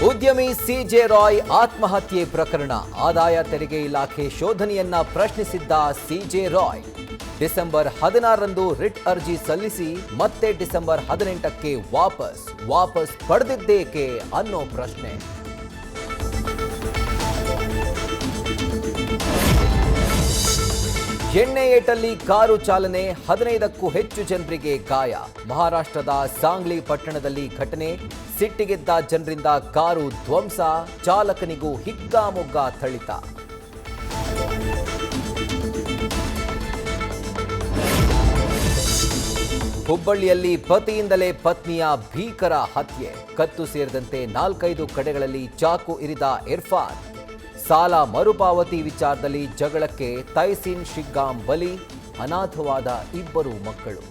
ಉದ್ಯಮಿ ಸಿಜೆ ರಾಯ್ ಆತ್ಮಹತ್ಯೆ ಪ್ರಕರಣ ಆದಾಯ ತೆರಿಗೆ ಇಲಾಖೆ ಶೋಧನೆಯನ್ನ ಪ್ರಶ್ನಿಸಿದ್ದ ಸಿಜೆ ರಾಯ್ ಡಿಸೆಂಬರ್ 16ರಂದು ರಿಟ್ ಅರ್ಜಿ ಸಲ್ಲಿಸಿ ಮತ್ತೆ ಡಿಸೆಂಬರ್ 18ಕ್ಕೆ ವಾಪಸ್ ಪಡೆದಿದ್ದೇಕೆ ಅನ್ನೋ ಪ್ರಶ್ನೆ. ಎಣ್ಣೆ ಏಟಲ್ಲಿ ಕಾರು ಚಾಲನೆ, 15ಕ್ಕೂ ಹೆಚ್ಚು ಜನರಿಗೆ ಗಾಯ. ಮಹಾರಾಷ್ಟ್ರದ ಸಾಂಗ್ಲಿ ಪಟ್ಟಣದಲ್ಲಿ ಘಟನೆ, ಸಿಟ್ಟಿಗೆದ್ದ ಜನರಿಂದ ಕಾರು ಧ್ವಂಸ, ಚಾಲಕನಿಗೂ ಹಿಗ್ಗಾಮುಗ್ಗ ಥಳಿತ. ಹುಬ್ಬಳ್ಳಿಯಲ್ಲಿ ಪತಿಯಿಂದಲೇ ಪತ್ನಿಯ ಭೀಕರ ಹತ್ಯೆ, ಕತ್ತು ಸೇರಿದಂತೆ 4-5 ಕಡೆಗಳಲ್ಲಿ ಚಾಕು ಇರಿದ ಇರ್ಫಾನ್. ಸಾಲ ಮರುಪಾವತಿ ವಿಚಾರದಲ್ಲಿ ಜಗಳಕ್ಕೆ ತೈಸಿನ್ ಶಿಗ್ಗಾಂ ಬಲಿ, ಅನಾಥವಾದ 2 ಮಕ್ಕಳು.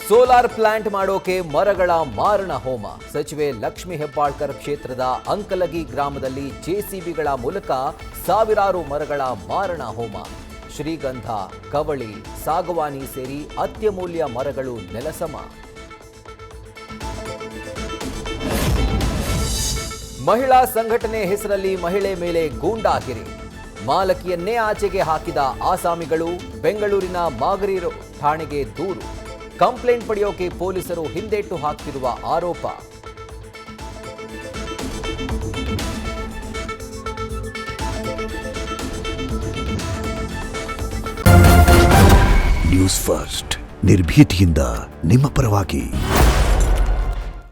ಸೋಲಾರ್ ಪ್ಲಾಂಟ್ ಮಾಡೋಕೆ ಮರಗಳ ಮಾರಣ ಹೋಮ. ಸಚಿವೆ ಲಕ್ಷ್ಮಿ ಹೆಬ್ಬಾಳ್ಕರ್ ಕ್ಷೇತ್ರದ ಅಂಕಲಗಿ ಗ್ರಾಮದಲ್ಲಿ ಜೆಸಿಬಿಗಳ ಮೂಲಕ ಸಾವಿರಾರು ಮರಗಳ ಮಾರಣ ಹೋಮ. ಶ್ರೀಗಂಧ, ಕವಳಿ, ಸಾಗವಾನಿ ಸೇರಿ ಅತ್ಯಮೂಲ್ಯ ಮರಗಳು ನೆಲಸಮ. ಮಹಿಳಾ ಸಂಘಟನೆ ಹೆಸರಲ್ಲಿ ಮಹಿಳೆ ಮೇಲೆ ಗೂಂಡಾಗಿರಿ. ಮಾಲಕಿಯನ್ನೇ ಆಚೆಗೆ ಹಾಕಿದ ಆಸಾಮಿಗಳು. ಬೆಂಗಳೂರಿನ ಮಾಗರಿ ಠಾಣೆಗೆ ದೂರು. ಕಂಪ್ಲೇಂಟ್ ಪಡೆಯೋಕೆ ಪೊಲೀಸರು ಹಿಂದೇಟು ಹಾಕ್ತಿರುವ ಆರೋಪ. ನ್ಯೂಸ್ ಫಸ್ಟ್, ನಿರ್ಭೀತಿಯಿಂದ ನಿಮ್ಮ ಪರವಾಗಿ.